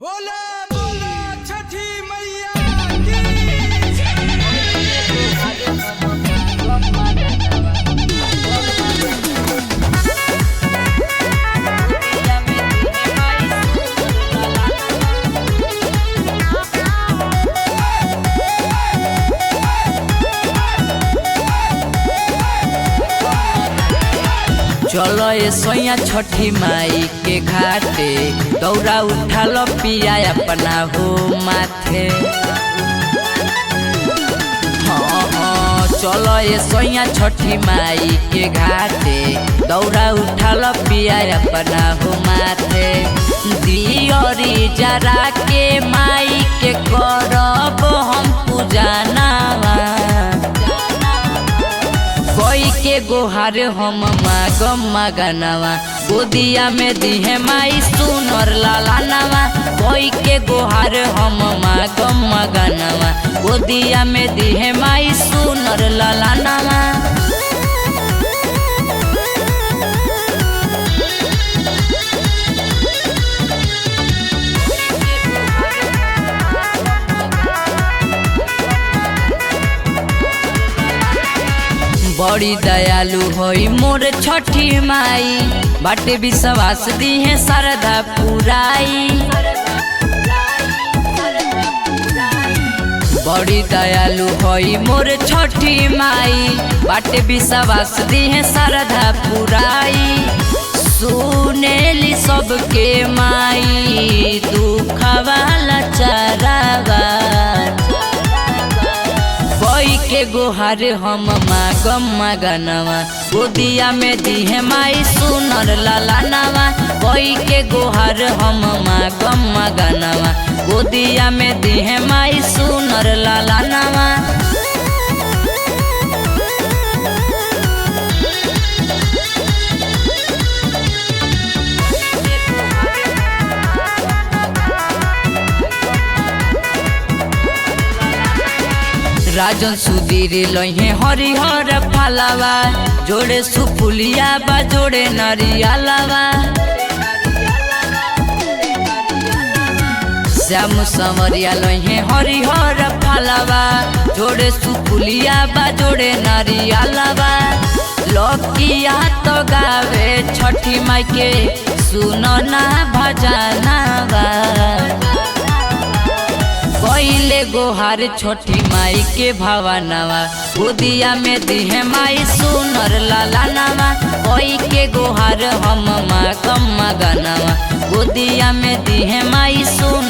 बोला बोला छठी मैया की। चलो ये सोया छठी माई के घाटे दौरा उठा लो पिया अपना हो माथे। हाँ चलो ये सोया छठी माई के घाटे दौरा उठा लो पिया अपना हो माथे। दियोरी जरा के माई के करब हम पूजाना कोई के गोहार हम मागम मगनवा गोदिया में दिहे माई सुनर लालानवा। कोई के गोहार हम मागम मगनवा गोदिया में दिहे माई सुनर लालानवा। बड़ी दयालु होई मोर छठी माई बाटे विश्वास दी है श्रद्धा पुराई। बड़ी दयालु होई मोर छठी माई बाटे विश्वास दी है श्रद्धा पुराई। सुनेली सबके माई दुखवा लाचारवा कोई के गोहार हम मागम मगनवा गोदिया में दिहे माई सुनर लालानवा। कोई के गोहार हम मागम मगनवा गोदिया में दिहे माई सुनर लालानवा। राजन सुधीर लहे हरिहर फलावा जोड़े सुपुलिया बा जोड़े नरियालावा। श्याम संवरिया लहे हरिहर फलावा जोड़े सुपुलिया बा जोड़े नरियालावा। लकिया तो गावे छठी माई के सुनो ना भजनावा। कोइले गोहार छोटी माई के भवनवा गोदिया में दिहे माई सुनर लालानवा। कोई के गोहार हम मागम मगनवा गोदिया में दिहे माई सुनर